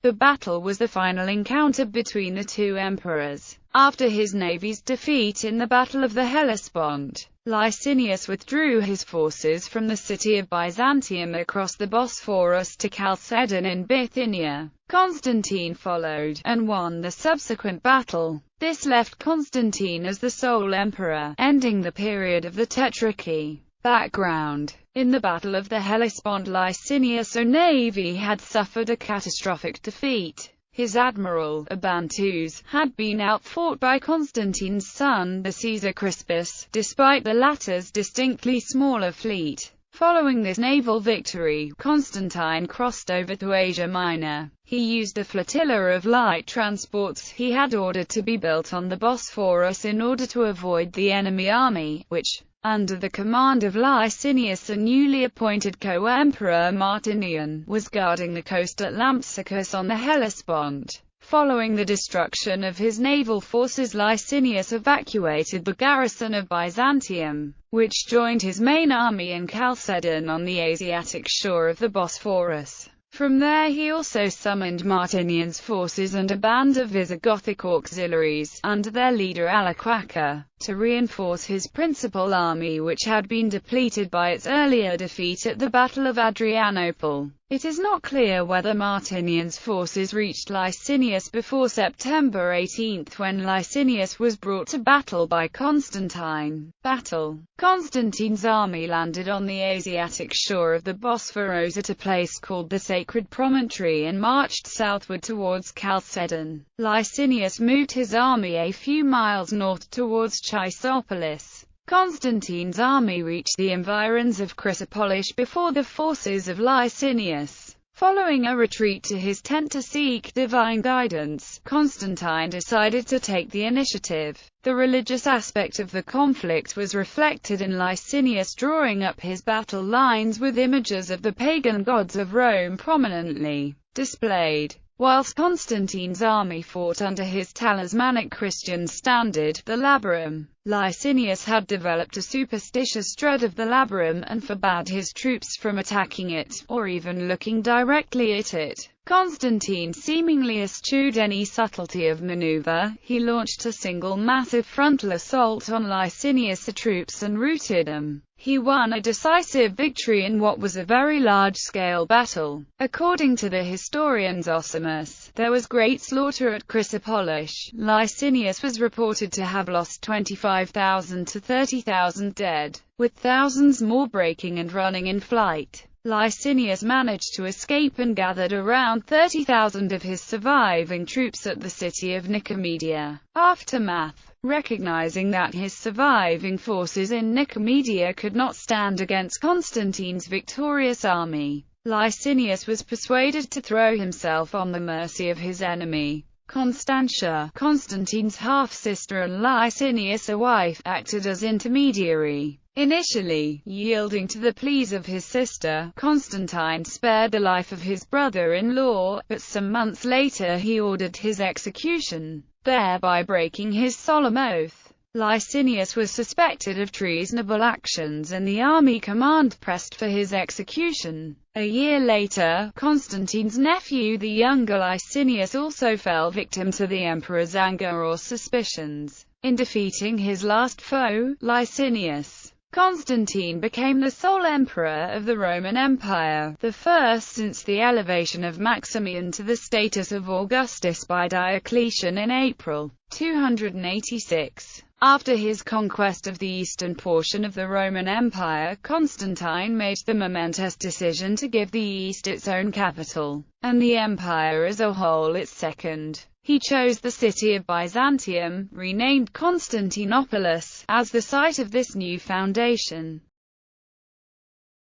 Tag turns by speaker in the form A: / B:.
A: The battle was the final encounter between the two emperors. After his navy's defeat in the Battle of the Hellespont, Licinius withdrew his forces from the city of Byzantium across the Bosphorus to Chalcedon in Bithynia. Constantine followed, and won the subsequent battle. This left Constantine as the sole emperor, ending the period of the Tetrarchy. Background: in the Battle of the Hellespont, Licinius' navy had suffered a catastrophic defeat. His admiral, Abantus, had been outfought by Constantine's son, the Caesar Crispus, despite the latter's distinctly smaller fleet. Following this naval victory, Constantine crossed over to Asia Minor. He used a flotilla of light transports he had ordered to be built on the Bosphorus in order to avoid the enemy army, which, under the command of Licinius, a newly appointed co-emperor Martinian, was guarding the coast at Lampsacus on the Hellespont. Following the destruction of his naval forces, Licinius evacuated the garrison of Byzantium, which joined his main army in Chalcedon on the Asiatic shore of the Bosphorus. From there he also summoned Martinian's forces and a band of Visigothic auxiliaries, under their leader Alaquaca, to reinforce his principal army, which had been depleted by its earlier defeat at the Battle of Adrianople. It is not clear whether Martinian's forces reached Licinius before September 18, when Licinius was brought to battle by Constantine. Constantine's army landed on the Asiatic shore of the Bosphorus at a place called the Sacred Promontory and marched southward towards Chalcedon. Licinius moved his army a few miles north towards Chrysopolis. Constantine's army reached the environs of Chrysopolis before the forces of Licinius. Following a retreat to his tent to seek divine guidance, Constantine decided to take the initiative. The religious aspect of the conflict was reflected in Licinius drawing up his battle lines with images of the pagan gods of Rome prominently displayed. Whilst Constantine's army fought under his talismanic Christian standard, the labarum, Licinius had developed a superstitious dread of the labarum and forbade his troops from attacking it, or even looking directly at it. Constantine seemingly eschewed any subtlety of maneuver. He launched a single massive frontal assault on Licinius' troops and routed them. He won a decisive victory in what was a very large-scale battle. According to the historian Zosimus, there was great slaughter at Chrysopolis. Licinius was reported to have lost 25,000 to 30,000 dead, with thousands more breaking and running in flight. Licinius managed to escape and gathered around 30,000 of his surviving troops at the city of Nicomedia. Aftermath: recognizing that his surviving forces in Nicomedia could not stand against Constantine's victorious army, Licinius was persuaded to throw himself on the mercy of his enemy. Constantia, Constantine's half-sister and Licinius' wife, acted as intermediary. Initially, yielding to the pleas of his sister, Constantine spared the life of his brother-in-law, but some months later he ordered his execution, thereby breaking his solemn oath. Licinius was suspected of treasonable actions and the army command pressed for his execution. A year later, Constantine's nephew, the younger Licinius, also fell victim to the emperor's anger or suspicions. In defeating his last foe, Licinius, Constantine became the sole emperor of the Roman Empire, the first since the elevation of Maximian to the status of Augustus by Diocletian in April 286. After his conquest of the eastern portion of the Roman Empire, Constantine made the momentous decision to give the East its own capital, and the empire as a whole its second. He chose the city of Byzantium, renamed Constantinopolis, as the site of this new foundation.